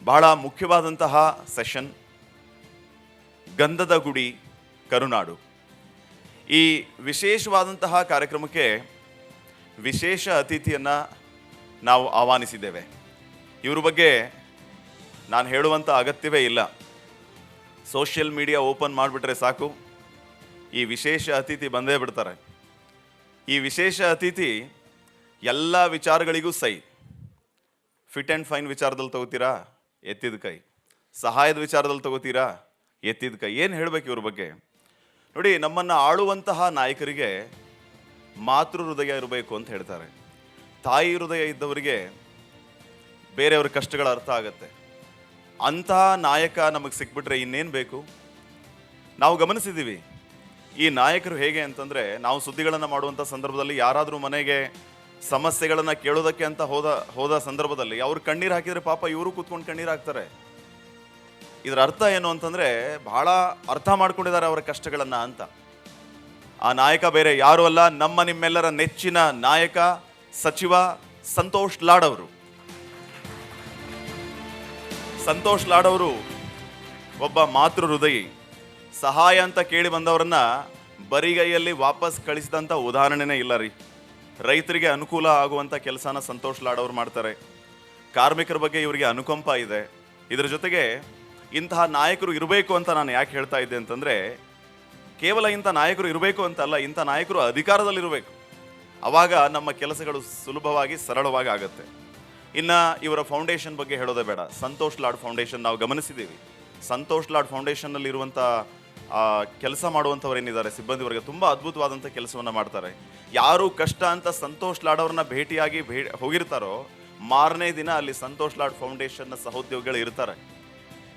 ಬಹಳ ಮುಖ್ಯವಾದಂತಹ ಸೆಷನ್ ಗಂಧದ ಗುಡಿ ಕರುನಾಡು. ಈ ವಿಶೇಷವಾದಂತಹ ಕಾರ್ಯಕ್ರಮಕ್ಕೆ ವಿಶೇಷ ಅತಿಥಿಯನ್ನು ನಾವು ಆಹ್ವಾನಿಸಿದ್ದೇವೆ. ಇವರ ಬಗ್ಗೆ ನಾನು ಹೇಳುವಂಥ ಅಗತ್ಯವೇ ಇಲ್ಲ. ಸೋಷಿಯಲ್ ಮೀಡಿಯಾ ಓಪನ್ ಮಾಡಿಬಿಟ್ರೆ ಸಾಕು, ಈ ವಿಶೇಷ ಅತಿಥಿ ಬಂದೇ ಬಿಡ್ತಾರೆ. ಈ ವಿಶೇಷ ಅತಿಥಿ ಎಲ್ಲ ವಿಚಾರಗಳಿಗೂ ಸೈ. ಫಿಟ್ ಆ್ಯಂಡ್ ಫೈನ್ ವಿಚಾರದಲ್ಲಿ ತಗೋತೀರಾ, ಎತ್ತಿದ ಕೈ. ಸಹಾಯದ ವಿಚಾರದಲ್ಲಿ ತಗೋತೀರಾ, ಎತ್ತಿದ ಕೈ. ಏನು ಹೇಳಬೇಕು ಇವ್ರ ಬಗ್ಗೆ? ನೋಡಿ, ನಮ್ಮನ್ನು ಆಳುವಂತಹ ನಾಯಕರಿಗೆ ಮಾತೃ ಹೃದಯ ಇರಬೇಕು ಅಂತ ಹೇಳ್ತಾರೆ. ತಾಯಿ ಹೃದಯ ಇದ್ದವರಿಗೆ ಬೇರೆಯವ್ರ ಕಷ್ಟಗಳ ಅರ್ಥ ಆಗತ್ತೆ. ಅಂತಹ ನಾಯಕ ನಮಗೆ ಸಿಕ್ಬಿಟ್ರೆ ಇನ್ನೇನು ಬೇಕು? ನಾವು ಗಮನಿಸಿದ್ದೀವಿ ಈ ನಾಯಕರು ಹೇಗೆ ಅಂತಂದರೆ, ನಾವು ಸುದ್ದಿಗಳನ್ನು ಮಾಡುವಂಥ ಸಂದರ್ಭದಲ್ಲಿ ಯಾರಾದರೂ ಮನೆಗೆ ಸಮಸ್ಯೆಗಳನ್ನು ಕೇಳೋದಕ್ಕೆ ಅಂತ ಹೋದ ಸಂದರ್ಭದಲ್ಲಿ ಅವ್ರು ಕಣ್ಣೀರು ಹಾಕಿದರೆ ಪಾಪ ಇವರು ಕೂತ್ಕೊಂಡು ಕಣ್ಣೀರು ಹಾಕ್ತಾರೆ. ಇದರ ಅರ್ಥ ಏನು ಅಂತಂದರೆ, ಬಹಳ ಅರ್ಥ ಮಾಡ್ಕೊಂಡಿದ್ದಾರೆ ಅವರ ಕಷ್ಟಗಳನ್ನು ಅಂತ. ಆ ನಾಯಕ ಬೇರೆ ಯಾರು ಅಲ್ಲ, ನಿಮ್ಮೆಲ್ಲರ ನೆಚ್ಚಿನ ನಾಯಕ ಸಚಿವ ಸಂತೋಷ್ ಲಾಡ್ ಅವರು. ಸಂತೋಷ್ ಲಾಡ್ ಅವರು ಒಬ್ಬ ಮಾತೃ ಹೃದಯಿ. ಸಹಾಯ ಅಂತ ಕೇಳಿ ಬಂದವರನ್ನ ಬರಿಗೈಯಲ್ಲಿ ವಾಪಸ್ ಕಳಿಸಿದಂಥ ಉದಾಹರಣೆನೇ ಇಲ್ಲ ರೀ. ರೈತರಿಗೆ ಅನುಕೂಲ ಆಗುವಂಥ ಕೆಲಸನ ಸಂತೋಷ್ ಲಾಡ್ ಅವರು ಮಾಡ್ತಾರೆ. ಕಾರ್ಮಿಕರ ಬಗ್ಗೆ ಇವರಿಗೆ ಅನುಕಂಪ ಇದೆ. ಇದರ ಜೊತೆಗೆ ಇಂತಹ ನಾಯಕರು ಇರಬೇಕು ಅಂತ ನಾನು ಯಾಕೆ ಹೇಳ್ತಾ ಇದ್ದೆ ಅಂತಂದರೆ, ಕೇವಲ ಇಂಥ ನಾಯಕರು ಇರಬೇಕು ಅಂತಲ್ಲ, ಇಂಥ ನಾಯಕರು ಅಧಿಕಾರದಲ್ಲಿರಬೇಕು. ಆವಾಗ ನಮ್ಮ ಕೆಲಸಗಳು ಸುಲಭವಾಗಿ ಸರಳವಾಗಿ ಆಗುತ್ತೆ. ಇನ್ನು ಇವರ ಫೌಂಡೇಶನ್ ಬಗ್ಗೆ ಹೇಳೋದೇ ಬೇಡ. ಸಂತೋಷ್ ಲಾಡ್ ಫೌಂಡೇಶನ್ ನಾವು ಗಮನಿಸಿದ್ದೀವಿ. ಸಂತೋಷ್ ಲಾಡ್ ಫೌಂಡೇಶನ್ನಲ್ಲಿರುವಂಥ ಕೆಲಸ ಮಾಡುವಂಥವ್ರೇನಿದ್ದಾರೆ ಸಿಬ್ಬಂದಿವರೆಗೆ ತುಂಬ ಅದ್ಭುತವಾದಂಥ ಕೆಲಸವನ್ನು ಮಾಡ್ತಾರೆ. ಯಾರು ಕಷ್ಟ ಅಂತ ಸಂತೋಷ್ ಲಾಡ್ ಅವ್ರನ್ನ ಭೇಟಿಯಾಗಿ ಹೋಗಿರ್ತಾರೋ ಮಾರನೇ ದಿನ ಅಲ್ಲಿ ಸಂತೋಷ್ ಲಾಡ್ ಫೌಂಡೇಶನ್ನ ಸಹೋದ್ಯೋಗಿಗಳು ಇರ್ತಾರೆ.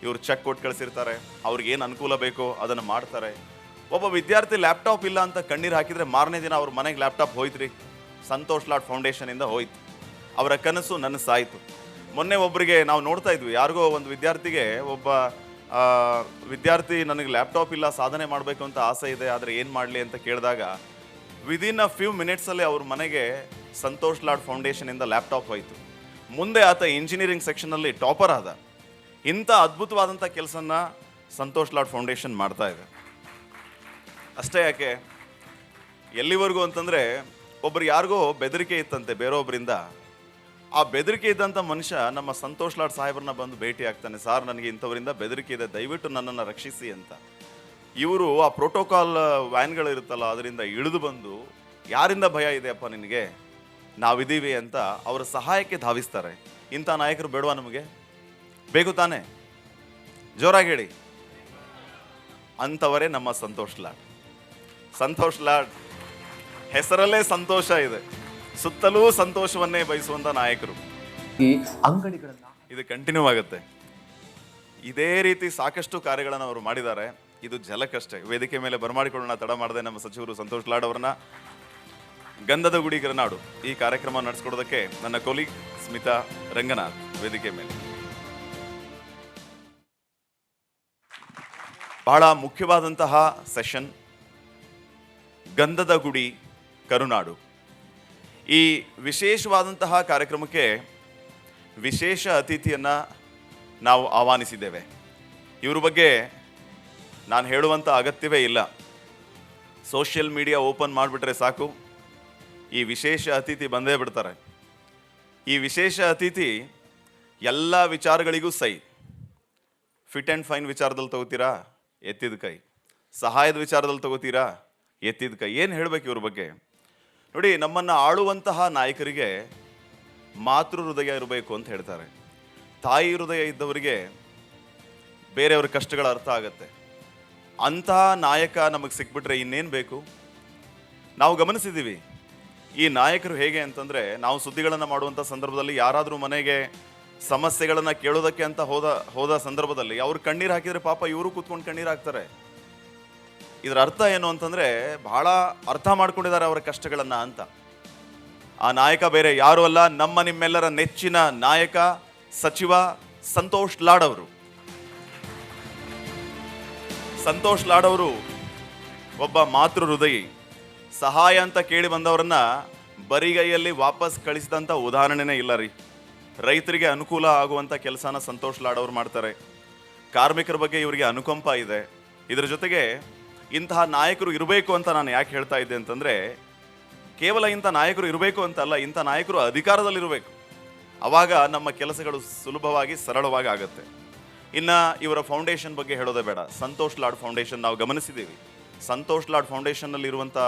ಇವರು ಚೆಕ್ ಕೊಟ್ಟು ಕಳಿಸಿರ್ತಾರೆ. ಅವ್ರಿಗೆ ಏನು ಅನುಕೂಲ ಬೇಕೋ ಅದನ್ನು ಮಾಡ್ತಾರೆ. ಒಬ್ಬ ವಿದ್ಯಾರ್ಥಿ ಲ್ಯಾಪ್ಟಾಪ್ ಇಲ್ಲ ಅಂತ ಕಣ್ಣೀರು ಹಾಕಿದರೆ ಮಾರನೇ ದಿನ ಅವ್ರ ಮನೆಗೆ ಲ್ಯಾಪ್ಟಾಪ್ ಹೋಯ್ತು. ಸಂತೋಷ್ ಲಾಡ್ ಫೌಂಡೇಶನಿಂದ ಹೋಯ್ತು. ಅವರ ಕನಸು ನನಸಾಯಿತು. ಮೊನ್ನೆ ಒಬ್ಬರಿಗೆ ನಾವು ನೋಡ್ತಾ ಇದ್ವಿ, ಯಾರಿಗೋ ಒಂದು ವಿದ್ಯಾರ್ಥಿಗೆ ಒಬ್ಬ ವಿದ್ಯಾರ್ಥಿ ನನಗೆ ಲ್ಯಾಪ್ಟಾಪ್ ಇಲ್ಲ, ಸಾಧನೆ ಮಾಡಬೇಕು ಅಂತ ಆಸೆ ಇದೆ, ಆದರೆ ಏನು ಮಾಡಲಿ ಅಂತ ಕೇಳಿದಾಗ ವಿದಿನ್ ಅ ಫ್ಯೂ ಮಿನಿಟ್ಸಲ್ಲಿ ಅವ್ರ ಮನೆಗೆ ಸಂತೋಷ್ ಲಾಡ್ ಫೌಂಡೇಶನಿಂದ ಲ್ಯಾಪ್ಟಾಪ್ ಹೋಯಿತು. ಮುಂದೆ ಆತ ಇಂಜಿನಿಯರಿಂಗ್ ಸೆಕ್ಷನಲ್ಲಿ ಟಾಪರ್ ಆದ. ಇಂಥ ಅದ್ಭುತವಾದಂಥ ಕೆಲಸನ ಸಂತೋಷ್ ಲಾಡ್ ಫೌಂಡೇಶನ್ ಮಾಡ್ತಾ ಇದೆ. ಅಷ್ಟೇ ಯಾಕೆ, ಎಲ್ಲಿವರೆಗೂ ಅಂತಂದರೆ, ಒಬ್ರು ಯಾರಿಗೋ ಬೆದರಿಕೆ ಇತ್ತಂತೆ ಬೇರೊಬ್ಬರಿಂದ. ಆ ಬೆದರಿಕೆ ಇದ್ದಂಥ ಮನುಷ್ಯ ನಮ್ಮ ಸಂತೋಷ್ ಲಾಡ್ ಸಾಹೇಬ್ರನ್ನ ಬಂದು ಭೇಟಿ ಆಗ್ತಾನೆ. ಸಾರ್, ನನಗೆ ಇಂಥವರಿಂದ ಬೆದರಿಕೆ ಇದೆ, ದಯವಿಟ್ಟು ನನ್ನನ್ನು ರಕ್ಷಿಸಿ ಅಂತ. ಇವರು ಆ ಪ್ರೋಟೋಕಾಲ್ ವ್ಯಾನ್ಗಳಿರುತ್ತಲ್ಲ ಅದರಿಂದ ಇಳಿದು ಬಂದು, ಯಾರಿಂದ ಭಯ ಇದೆಯಪ್ಪ ನಿನಗೆ, ನಾವಿದ್ದೀವಿ ಅಂತ ಅವರ ಸಹಾಯಕ್ಕೆ ಧಾವಿಸ್ತಾರೆ. ಇಂಥ ನಾಯಕರು ಬೇಡವಾ ನಮಗೆ? ಬೇಕು ತಾನೆ? ಜೋರಾಗಿ ಹೇಳಿ. ಅಂಥವರೇ ನಮ್ಮ ಸಂತೋಷ್ ಲಾಡ್. ಸಂತೋಷ್ ಲಾಡ್ ಹೆಸರಲ್ಲೇ ಸಂತೋಷ ಇದೆ. ಸುತ್ತಲೂ ಸಂತೋಷವನ್ನೇ ಬಯಸುವಂತ ನಾಯಕರು. ಈ ಅಂಗಡಿಗಳನ್ನ ಇದು ಕಂಟಿನ್ಯೂ ಆಗುತ್ತೆ. ಇದೇ ರೀತಿ ಸಾಕಷ್ಟು ಕಾರ್ಯಗಳನ್ನು ಅವರು ಮಾಡಿದ್ದಾರೆ. ಇದು ಜಲಕಷ್ಟೇ. ವೇದಿಕೆ ಮೇಲೆ ಬರಮಾಡಿಕೊಳ್ಳೋಣ ತಡ ಮಾಡದೆ ನಮ್ಮ ಸಚಿವರು ಸಂತೋಷ್ ಲಾಡ್ ಅವರನ್ನ ಗಂಧದ ಗುಡಿ ಕರುನಾಡು ಈ ಕಾರ್ಯಕ್ರಮ ನಡೆಸ್ಕೊಡೋದಕ್ಕೆ ನನ್ನ ಕೊಲೀಗ್ ಸ್ಮಿತಾ ರಂಗನಾಥ್ ವೇದಿಕೆ ಮೇಲೆ. ಬಹಳ ಮುಖ್ಯವಾದಂತಹ ಸೆಷನ್ ಗಂಧದ ಗುಡಿ ಕರುನಾಡು. ಈ ವಿಶೇಷವಾದಂತಹ ಕಾರ್ಯಕ್ರಮಕ್ಕೆ ವಿಶೇಷ ಅತಿಥಿಯನ್ನು ನಾವು ಆಹ್ವಾನಿಸಿದ್ದೇವೆ. ಇವರ ಬಗ್ಗೆ ನಾನು ಹೇಳುವಂಥ ಅಗತ್ಯವೇ ಇಲ್ಲ. ಸೋಷಿಯಲ್ ಮೀಡಿಯಾ ಓಪನ್ ಮಾಡಿಬಿಟ್ರೆ ಸಾಕು, ಈ ವಿಶೇಷ ಅತಿಥಿ ಬಂದೇ ಬಿಡ್ತಾರೆ. ಈ ವಿಶೇಷ ಅತಿಥಿ ಎಲ್ಲ ವಿಚಾರಗಳಿಗೂ ಸೈ. ಫಿಟ್ ಆ್ಯಂಡ್ ಫೈನ್ ವಿಚಾರದಲ್ಲಿ ತಗೋತೀರಾ, ಎತ್ತಿದ ಕೈ. ಸಹಾಯದ ವಿಚಾರದಲ್ಲಿ ತಗೋತೀರಾ, ಎತ್ತಿದ ಕೈ. ಏನು ಹೇಳಬೇಕು ಇವ್ರ ಬಗ್ಗೆ? ನೋಡಿ, ನಮ್ಮನ್ನು ಆಳುವಂತಹ ನಾಯಕರಿಗೆ ಮಾತೃ ಹೃದಯ ಇರಬೇಕು ಅಂತ ಹೇಳ್ತಾರೆ. ತಾಯಿ ಹೃದಯ ಇದ್ದವರಿಗೆ ಬೇರೆಯವ್ರ ಕಷ್ಟಗಳ ಅರ್ಥ ಆಗತ್ತೆ. ಅಂತಹ ನಾಯಕ ನಮಗೆ ಸಿಕ್ಬಿಟ್ರೆ ಇನ್ನೇನು ಬೇಕು? ನಾವು ಗಮನಿಸಿದ್ದೀವಿ ಈ ನಾಯಕರು ಹೇಗೆ ಅಂತಂದರೆ, ನಾವು ಸುದ್ದಿಗಳನ್ನು ಮಾಡುವಂಥ ಸಂದರ್ಭದಲ್ಲಿ ಯಾರಾದರೂ ಮನೆಗೆ ಸಮಸ್ಯೆಗಳನ್ನು ಕೇಳೋದಕ್ಕೆ ಅಂತ ಹೋದ ಸಂದರ್ಭದಲ್ಲಿ ಅವ್ರು ಕಣ್ಣೀರು ಹಾಕಿದರೆ ಪಾಪ ಇವರು ಕೂತ್ಕೊಂಡು ಕಣ್ಣೀರು ಹಾಕ್ತಾರೆ. ಇದರ ಅರ್ಥ ಏನು ಅಂತಂದರೆ, ಬಹಳ ಅರ್ಥ ಮಾಡ್ಕೊಂಡಿದ್ದಾರೆ ಅವರ ಕಷ್ಟಗಳನ್ನು ಅಂತ. ಆ ನಾಯಕ ಬೇರೆ ಯಾರು ಅಲ್ಲ, ನಿಮ್ಮೆಲ್ಲರ ನೆಚ್ಚಿನ ನಾಯಕ ಸಚಿವ ಸಂತೋಷ್ ಲಾಡ್ ಅವರು. ಸಂತೋಷ್ ಲಾಡ್ ಅವರು ಒಬ್ಬ ಮಾತೃ ಹೃದಯಿ. ಸಹಾಯ ಅಂತ ಕೇಳಿ ಬಂದವರನ್ನ ಬರಿಗೈಯಲ್ಲಿ ವಾಪಸ್ ಕಳಿಸಿದಂಥ ಉದಾಹರಣೆನೇ ಇಲ್ಲ ರೀ. ರೈತರಿಗೆ ಅನುಕೂಲ ಆಗುವಂಥ ಕೆಲಸನ ಸಂತೋಷ್ ಲಾಡ್ ಅವರು ಮಾಡ್ತಾರೆ. ಕಾರ್ಮಿಕರ ಬಗ್ಗೆ ಇವರಿಗೆ ಅನುಕಂಪ ಇದೆ. ಇದರ ಜೊತೆಗೆ ಇಂತಹ ನಾಯಕರು ಇರಬೇಕು ಅಂತ ನಾನು ಯಾಕೆ ಹೇಳ್ತಾ ಇದ್ದೆ ಅಂತಂದರೆ, ಕೇವಲ ಇಂಥ ನಾಯಕರು ಇರಬೇಕು ಅಂತಲ್ಲ, ಇಂಥ ನಾಯಕರು ಅಧಿಕಾರದಲ್ಲಿರಬೇಕು. ಆವಾಗ ನಮ್ಮ ಕೆಲಸಗಳು ಸುಲಭವಾಗಿ ಸರಳವಾಗಿ ಆಗುತ್ತೆ. ಇನ್ನು ಇವರ ಫೌಂಡೇಶನ್ ಬಗ್ಗೆ ಹೇಳೋದೇ ಬೇಡ. ಸಂತೋಷ್ ಲಾಡ್ ಫೌಂಡೇಶನ್ ನಾವು ಗಮನಿಸಿದ್ದೀವಿ. ಸಂತೋಷ್ ಲಾಡ್ ಫೌಂಡೇಶನ್ನಲ್ಲಿರುವಂಥ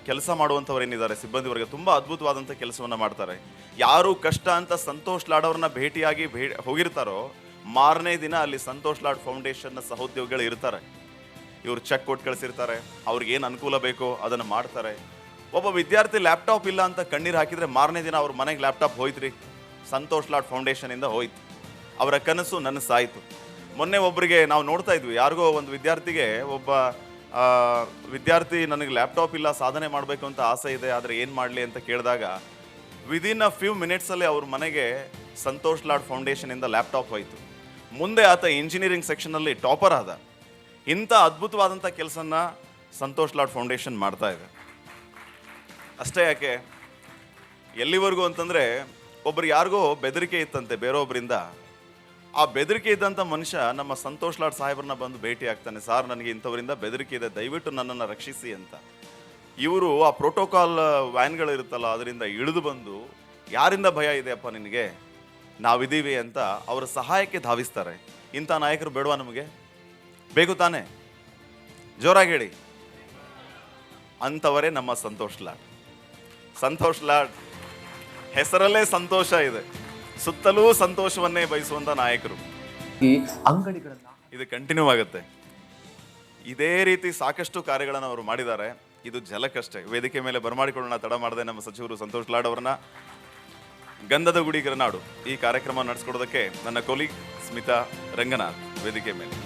ಕೆಲಸ ಮಾಡುವಂಥವ್ರೇನಿದ್ದಾರೆ ಸಿಬ್ಬಂದಿ ವರ್ಗ ತುಂಬ ಅದ್ಭುತವಾದಂಥ ಕೆಲಸವನ್ನು ಮಾಡ್ತಾರೆ. ಯಾರು ಕಷ್ಟ ಅಂತ ಸಂತೋಷ್ ಲಾಡ್ ಅವ್ರನ್ನ ಭೇಟಿಯಾಗಿ ಹೋಗಿರ್ತಾರೋ ಮಾರನೇ ದಿನ ಅಲ್ಲಿ ಸಂತೋಷ್ ಲಾಡ್ ಫೌಂಡೇಶನ್ನ ಸಹೋದ್ಯೋಗಿಗಳು ಇರ್ತಾರೆ. ಇವರು ಚೆಕ್ ಕೊಟ್ಟು ಕಳಿಸಿರ್ತಾರೆ, ಅವ್ರಿಗೆ ಏನು ಅನುಕೂಲ ಬೇಕೋ ಅದನ್ನು ಮಾಡ್ತಾರೆ. ಒಬ್ಬ ವಿದ್ಯಾರ್ಥಿ ಲ್ಯಾಪ್ಟಾಪ್ ಇಲ್ಲ ಅಂತ ಕಣ್ಣೀರು ಹಾಕಿದರೆ ಮಾರನೇ ದಿನ ಅವ್ರ ಮನೆಗೆ ಲ್ಯಾಪ್ಟಾಪ್ ಹೋಯ್ತ್ರಿ, ಸಂತೋಷ್ ಲಾಡ್ ಫೌಂಡೇಶನಿಂದ ಹೋಯ್ತು. ಅವರ ಕನಸು ನನಸಾಯಿತು. ಮೊನ್ನೆ ಒಬ್ಬರಿಗೆ ನಾವು ನೋಡ್ತಾ ಇದ್ವಿ, ಯಾರಿಗೋ ಒಂದು ವಿದ್ಯಾರ್ಥಿಗೆ ಒಬ್ಬ ವಿದ್ಯಾರ್ಥಿ ನನಗೆ ಲ್ಯಾಪ್ಟಾಪ್ ಇಲ್ಲ, ಸಾಧನೆ ಮಾಡಬೇಕು ಅಂತ ಆಸೆ ಇದೆ, ಆದರೆ ಏನು ಮಾಡಲಿ ಅಂತ ಕೇಳಿದಾಗ ವಿದಿನ್ ಅ ಫ್ಯೂ ಮಿನಿಟ್ಸಲ್ಲಿ ಅವ್ರ ಮನೆಗೆ ಸಂತೋಷ್ ಲಾಡ್ ಫೌಂಡೇಶನಿಂದ ಲ್ಯಾಪ್ಟಾಪ್ ಹೋಯಿತು. ಮುಂದೆ ಆತ ಇಂಜಿನಿಯರಿಂಗ್ ಸೆಕ್ಷನಲ್ಲಿ ಟಾಪರ್ ಆದ. ಇಂಥ ಅದ್ಭುತವಾದಂಥ ಕೆಲಸನ ಸಂತೋಷ್ ಲಾಡ್ ಫೌಂಡೇಶನ್ ಮಾಡ್ತಾ ಇದೆ. ಅಷ್ಟೇ ಯಾಕೆ, ಎಲ್ಲಿವರೆಗೂ ಅಂತಂದರೆ ಒಬ್ರು ಯಾರಿಗೋ ಬೆದರಿಕೆ ಇತ್ತಂತೆ ಬೇರೊಬ್ಬರಿಂದ. ಆ ಬೆದರಿಕೆ ಇದ್ದಂಥ ಮನುಷ್ಯ ನಮ್ಮ ಸಂತೋಷ್ ಲಾಡ್ ಸಾಹೇಬ್ರನ್ನ ಬಂದು ಭೇಟಿ ಆಗ್ತಾನೆ. ಸಾರ್, ನನಗೆ ಇಂಥವರಿಂದ ಬೆದರಿಕೆ ಇದೆ, ದಯವಿಟ್ಟು ನನ್ನನ್ನು ರಕ್ಷಿಸಿ ಅಂತ. ಇವರು ಆ ಪ್ರೋಟೋಕಾಲ್ ವ್ಯಾನ್ಗಳಿರುತ್ತಲ್ಲ ಅದರಿಂದ ಇಳಿದು ಬಂದು, ಯಾರಿಂದ ಭಯ ಇದೆಯಪ್ಪ ನಿನಗೆ, ನಾವಿದ್ದೀವಿ ಅಂತ ಅವರ ಸಹಾಯಕ್ಕೆ ಧಾವಿಸ್ತಾರೆ. ಇಂಥ ನಾಯಕರು ಬೇಡವಾ ನಮಗೆ? ಬೇಕು ತಾನೆ? ಜೋರಾಗಿ ಹೇಳಿ. ಅಂಥವರೇ ನಮ್ಮ ಸಂತೋಷ್ ಲಾಡ್. ಸಂತೋಷ್ ಲಾಡ್ ಹೆಸರಲ್ಲೇ ಸಂತೋಷ ಇದೆ, ಸುತ್ತಲೂ ಸಂತೋಷವನ್ನೇ ಬಯಸುವಂಥ ನಾಯಕರು. ಈ ಅಂಗಡಿಗಳನ್ನ ಇದು ಕಂಟಿನ್ಯೂ ಆಗುತ್ತೆ. ಇದೇ ರೀತಿ ಸಾಕಷ್ಟು ಕಾರ್ಯಗಳನ್ನು ಅವರು ಮಾಡಿದ್ದಾರೆ. ಇದು ಝಲಕಷ್ಟೇ. ವೇದಿಕೆ ಮೇಲೆ ಬರಮಾಡಿಕೊಳ್ಳೋಣ ತಡ ಮಾಡದೆ ನಮ್ಮ ಸಚಿವರು ಸಂತೋಷ್ ಲಾಡ್ ಅವರನ್ನ. ಗಂಧದ ಗುಡಿ ಗರನಾಡು ಈ ಕಾರ್ಯಕ್ರಮ ನಡೆಸ್ಕೊಡೋದಕ್ಕೆ ನನ್ನ ಕೊಲೀಗ್ ಸ್ಮಿತಾ ರಂಗನಾಥ್ ವೇದಿಕೆ ಮೇಲೆ.